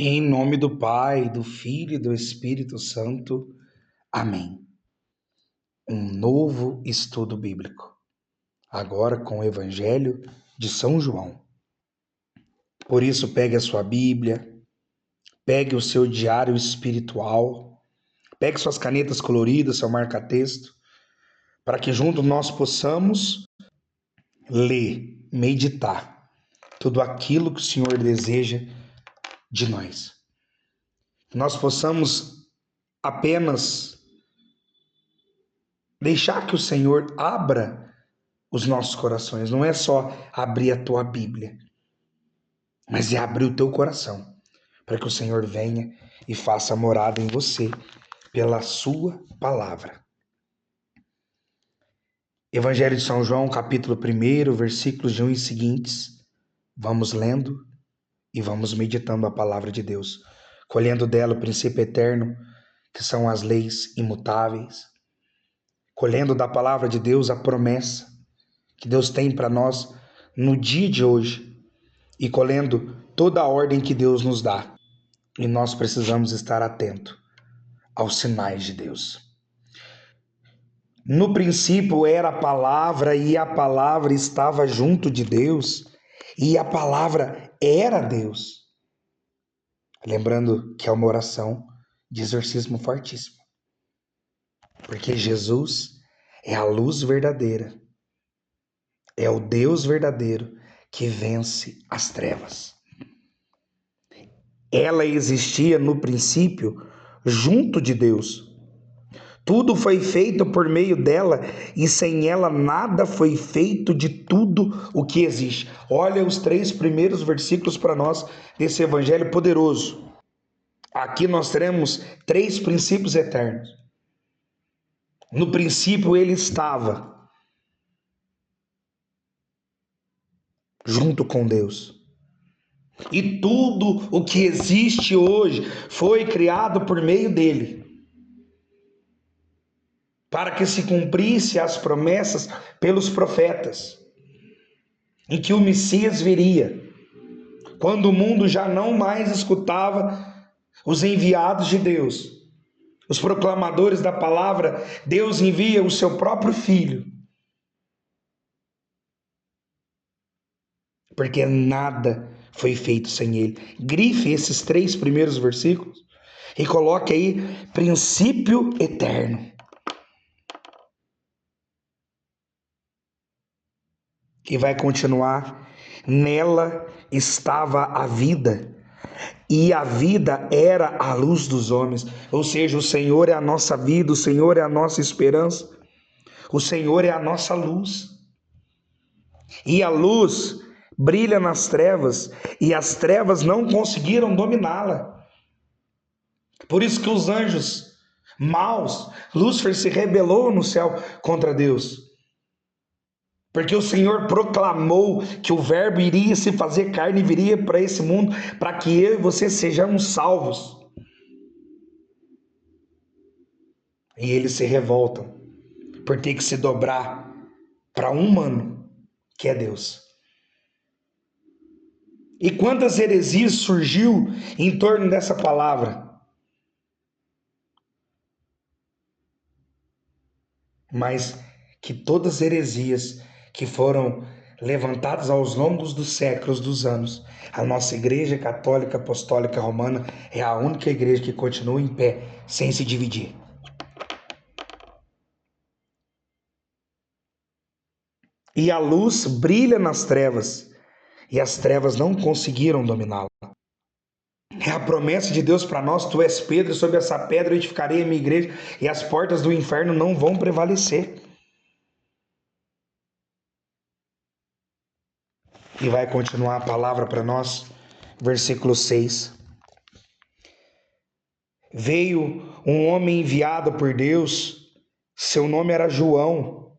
Em nome do Pai, do Filho e do Espírito Santo. Amém. Um novo estudo bíblico. Agora com o Evangelho de São João. Por isso, pegue a sua Bíblia, pegue o seu diário espiritual, pegue suas canetas coloridas, seu marca-texto, para que juntos nós possamos ler, meditar tudo aquilo que o Senhor deseja de nós. Nós possamos apenas deixar que o Senhor abra os nossos corações. Não é só abrir a tua Bíblia, mas é abrir o teu coração, para que o Senhor venha e faça morada em você pela sua palavra. Evangelho de São João, capítulo 1, versículos de 1 e seguintes. Vamos lendo e vamos meditando a palavra de Deus, colhendo dela o princípio eterno, que são as leis imutáveis, colhendo da palavra de Deus a promessa que Deus tem para nós no dia de hoje e colhendo toda a ordem que Deus nos dá. E nós precisamos estar atentos aos sinais de Deus. No princípio era a palavra e a palavra estava junto de Deus e a palavra era Deus. Lembrando que é uma oração de exorcismo fortíssimo. Porque Jesus é a luz verdadeira. É o Deus verdadeiro que vence as trevas. Ela existia no princípio junto de Deus. Tudo foi feito por meio dela e sem ela nada foi feito de tudo o que existe. Olha os 3 primeiros versículos para nós desse evangelho poderoso. Aqui nós teremos 3 princípios eternos. No princípio ele estava junto com Deus. E tudo o que existe hoje foi criado por meio dele, para que se cumprisse as promessas pelos profetas, em que o Messias viria, quando o mundo já não mais escutava os enviados de Deus, os proclamadores da palavra. Deus envia o seu próprio Filho, porque nada foi feito sem ele. Grife esses 3 primeiros versículos e coloque aí princípio eterno. E vai continuar: nela estava a vida, e a vida era a luz dos homens. Ou seja, o Senhor é a nossa vida, o Senhor é a nossa esperança, o Senhor é a nossa luz. E a luz brilha nas trevas, e as trevas não conseguiram dominá-la. Por isso que os anjos maus, Lúcifer se rebelou no céu contra Deus. Porque o Senhor proclamou que o Verbo iria se fazer carne e viria para esse mundo, para que eu e você sejamos salvos. E eles se revoltam por ter que se dobrar para um humano, que é Deus. E quantas heresias surgiu em torno dessa palavra? Mas que todas as heresias que foram levantadas aos longos dos séculos, dos anos, a nossa Igreja Católica Apostólica Romana é a única igreja que continua em pé, sem se dividir. E a luz brilha nas trevas, e as trevas não conseguiram dominá-la. É a promessa de Deus para nós: tu és Pedro, e sobre essa pedra eu edificarei a minha igreja, e as portas do inferno não vão prevalecer. E vai continuar a palavra para nós, versículo 6. Veio um homem enviado por Deus, seu nome era João.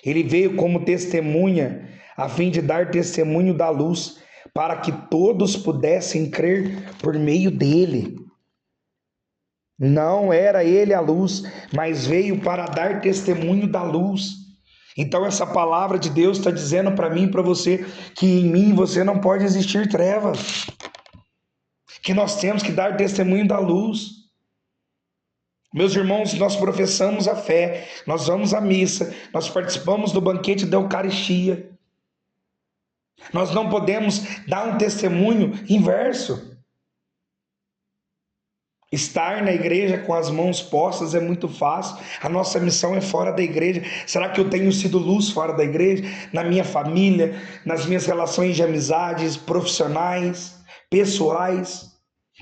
Ele veio como testemunha, a fim de dar testemunho da luz, para que todos pudessem crer por meio dele. Não era ele a luz, mas veio para dar testemunho da luz. Então essa palavra de Deus está dizendo para mim e para você que em mim você não pode existir trevas. que nós temos que dar testemunho da luz. Meus irmãos, nós professamos a fé, nós vamos à missa, nós participamos do banquete da Eucaristia. Nós não podemos dar um testemunho inverso. Estar na igreja com as mãos postas é muito fácil. A nossa missão é fora da igreja. Será que eu tenho sido luz fora da igreja? Na minha família, nas minhas relações de amizades, profissionais, pessoais.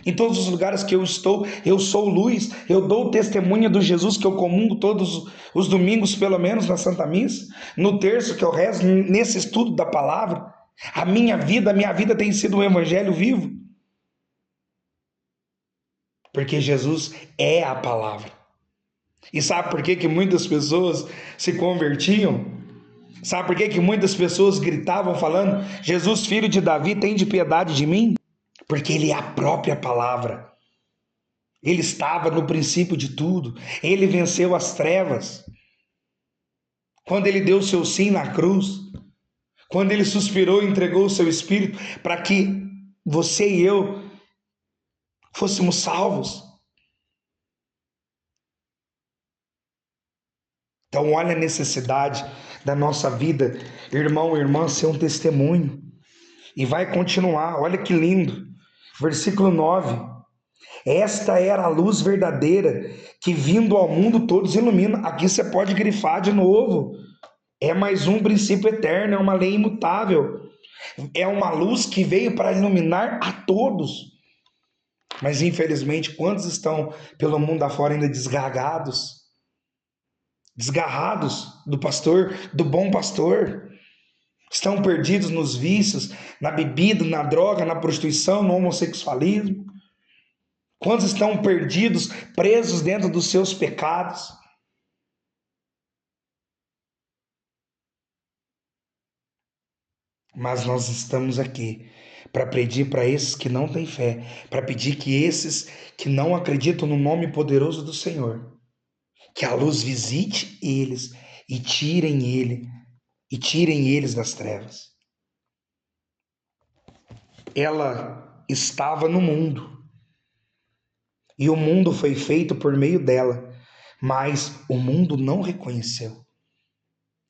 Em todos os lugares que eu estou, eu sou luz. Eu dou testemunha do Jesus que eu comungo todos os domingos, pelo menos na Santa Missa. No terço que eu rezo, nesse estudo da palavra. A minha vida tem sido um evangelho vivo. Porque Jesus é a palavra. E sabe por que que muitas pessoas se convertiam? Sabe por que que muitas pessoas gritavam falando: Jesus, filho de Davi, tem de piedade de mim? Porque ele é a própria palavra. Ele estava no princípio de tudo. Ele venceu as trevas. Quando ele deu o seu sim na cruz, quando ele suspirou e entregou o seu espírito para que você e eu fôssemos salvos. Então olha a necessidade da nossa vida, irmão e irmã, ser um testemunho. E vai continuar, olha que lindo. Versículo 9. Esta era a luz verdadeira que vindo ao mundo todos ilumina. Aqui você pode grifar de novo. É mais um princípio eterno, é uma lei imutável. É uma luz que veio para iluminar a todos. Mas infelizmente, quantos estão pelo mundo afora ainda desgarrados do pastor, do bom pastor? Estão perdidos nos vícios, na bebida, na droga, na prostituição, no homossexualismo? Quantos estão perdidos, presos dentro dos seus pecados? Mas nós estamos aqui para pedir para esses que não têm fé, para pedir que esses que não acreditam no nome poderoso do Senhor, que a luz visite eles e tirem eles das trevas. Ela estava no mundo e o mundo foi feito por meio dela, mas o mundo não reconheceu.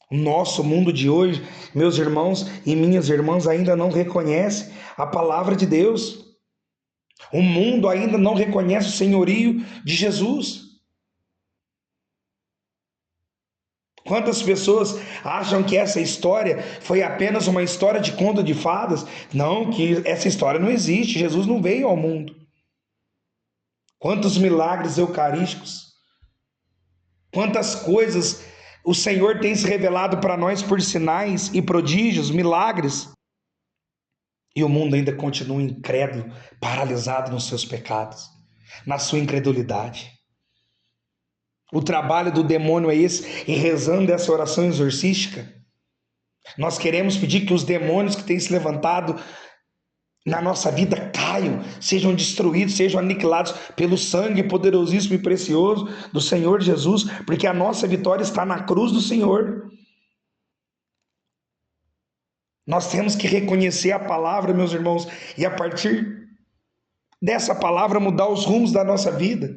O nosso mundo de hoje, meus irmãos e minhas irmãs, ainda não reconhece a palavra de Deus. O mundo ainda não reconhece o senhorio de Jesus. Quantas pessoas acham que essa história foi apenas uma história de conto de fadas? Não, que essa história não existe. Jesus não veio ao mundo. Quantos milagres eucarísticos, quantas coisas o Senhor tem se revelado para nós por sinais e prodígios, milagres. E o mundo ainda continua incrédulo, paralisado nos seus pecados, na sua incredulidade. O trabalho do demônio é esse, e rezando essa oração exorcística, nós queremos pedir que os demônios que têm se levantado na nossa vida caiam, sejam destruídos, sejam aniquilados pelo sangue poderosíssimo e precioso do Senhor Jesus, porque a nossa vitória está na cruz do Senhor. Nós temos que reconhecer a palavra, meus irmãos, e a partir dessa palavra mudar os rumos da nossa vida.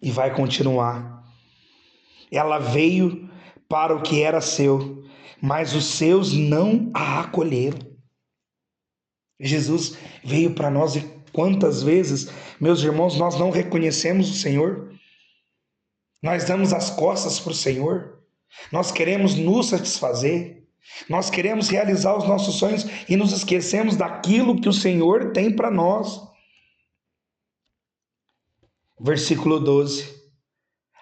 E vai continuar. Ela veio para o que era seu, mas os seus não a acolheram. Jesus veio para nós e quantas vezes, meus irmãos, nós não reconhecemos o Senhor? Nós damos as costas para o Senhor. Nós queremos nos satisfazer. Nós queremos realizar os nossos sonhos e nos esquecemos daquilo que o Senhor tem para nós. Versículo 12.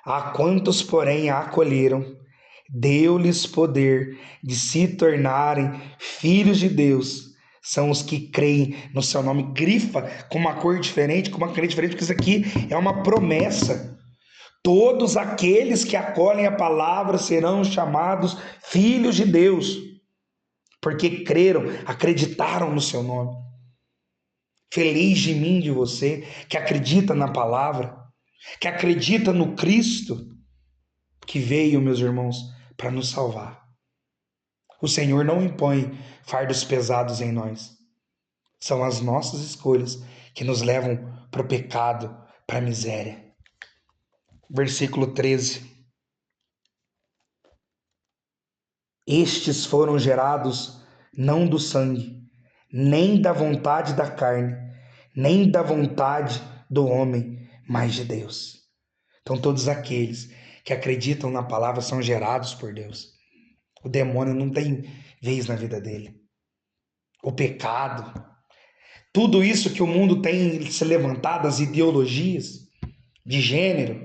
A quantos, porém, a acolheram, deu-lhes poder de se tornarem filhos de Deus. São os que creem no seu nome. Grifa com uma cor diferente, com uma caneta diferente, porque isso aqui é uma promessa. Todos aqueles que acolhem a palavra serão chamados filhos de Deus, porque creram, acreditaram no seu nome. Feliz de mim, de você, que acredita na palavra, que acredita no Cristo, que veio, meus irmãos, para nos salvar. O Senhor não impõe fardos pesados em nós. São as nossas escolhas que nos levam para o pecado, para a miséria. Versículo 13. Estes foram gerados não do sangue, nem da vontade da carne, nem da vontade do homem, mas de Deus. Então todos aqueles que acreditam na palavra são gerados por Deus. O demônio não tem vez na vida dele. O pecado, tudo isso que o mundo tem se levantado, as ideologias de gênero,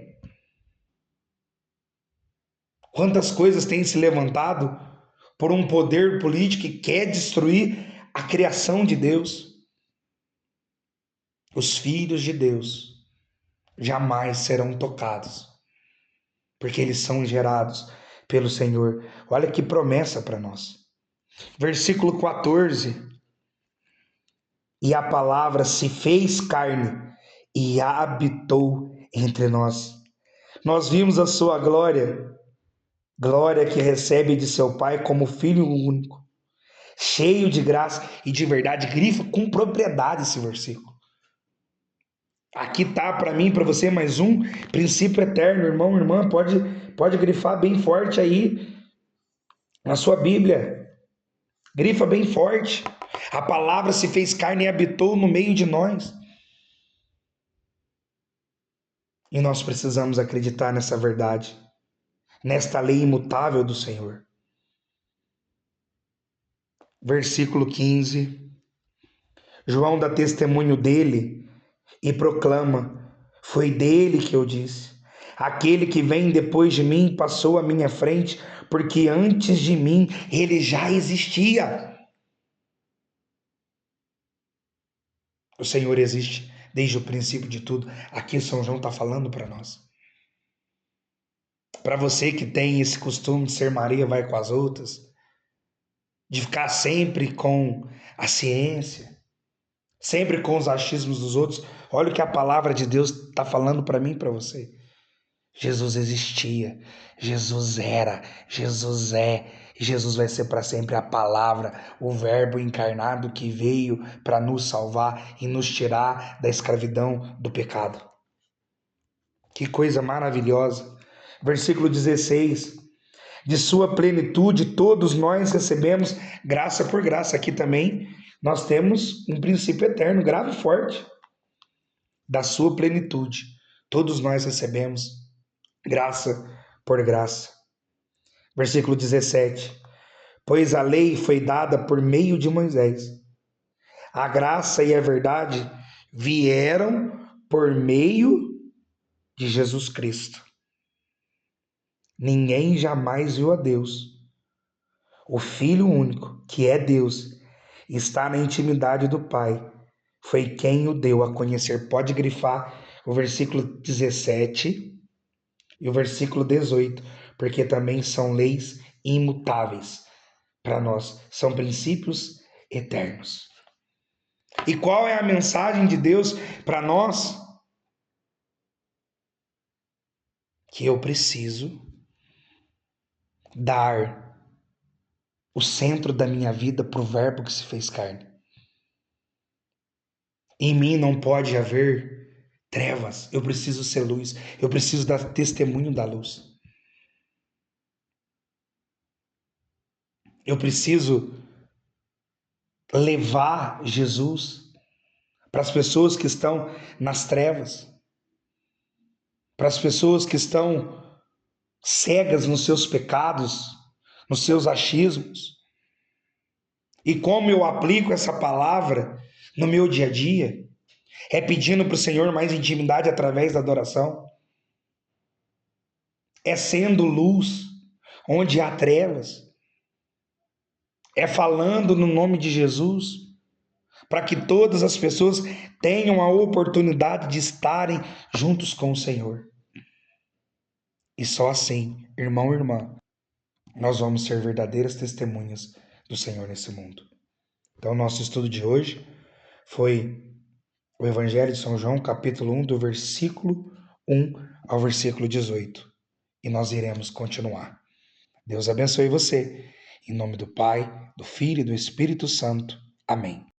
quantas coisas têm se levantado por um poder político que quer destruir a criação de Deus. Os filhos de Deus jamais serão tocados, porque eles são gerados pelo Senhor. Olha que promessa para nós. Versículo 14. E a palavra se fez carne e habitou entre nós. Nós vimos a sua glória, glória que recebe de seu Pai como Filho único, cheio de graça e de verdade. Grifa com propriedade esse versículo. Aqui tá para mim, para você, mais um princípio eterno, irmão, irmã, pode grifar bem forte aí na sua Bíblia. Grifa bem forte. A palavra se fez carne e habitou no meio de nós. E nós precisamos acreditar nessa verdade, nesta lei imutável do Senhor. Versículo 15. João dá testemunho dele e proclama: foi dele que eu disse. Aquele que vem depois de mim passou à minha frente, porque antes de mim ele já existia. O Senhor existe desde o princípio de tudo. Aqui São João está falando para nós. Para você que tem esse costume de ser Maria vai com as outras, de ficar sempre com a ciência, sempre com os achismos dos outros, olha o que a palavra de Deus está falando para mim e para você. Jesus existia, Jesus era, Jesus é, e Jesus vai ser para sempre a palavra, o verbo encarnado que veio para nos salvar e nos tirar da escravidão do pecado. Que coisa maravilhosa. Versículo 16. De sua plenitude todos nós recebemos graça por graça. Aqui também nós temos um princípio eterno, grave e forte. Da sua plenitude todos nós recebemos graça por graça. Versículo 17. Pois a lei foi dada por meio de Moisés. A graça e a verdade vieram por meio de Jesus Cristo. Ninguém jamais viu a Deus. O Filho único, que é Deus, está na intimidade do Pai. Foi quem o deu a conhecer. Pode grifar o versículo 17 e o versículo 18, porque também são leis imutáveis para nós. São princípios eternos. E qual é a mensagem de Deus para nós? Que eu preciso dar o centro da minha vida para o verbo que se fez carne. Em mim não pode haver trevas, eu preciso ser luz, eu preciso dar testemunho da luz. Eu preciso levar Jesus para as pessoas que estão nas trevas, para as pessoas que estão cegas nos seus pecados, nos seus achismos. E como eu aplico essa palavra no meu dia a dia? É pedindo para o Senhor mais intimidade através da adoração. É sendo luz onde há trevas. É falando no nome de Jesus, para que todas as pessoas tenham a oportunidade de estarem juntos com o Senhor. E só assim, irmão e irmã, nós vamos ser verdadeiras testemunhas do Senhor nesse mundo. Então, nosso estudo de hoje foi o Evangelho de São João, capítulo 1, do versículo 1 ao versículo 18. E nós iremos continuar. Deus abençoe você Em nome do Pai, do Filho e do Espírito Santo. Amém.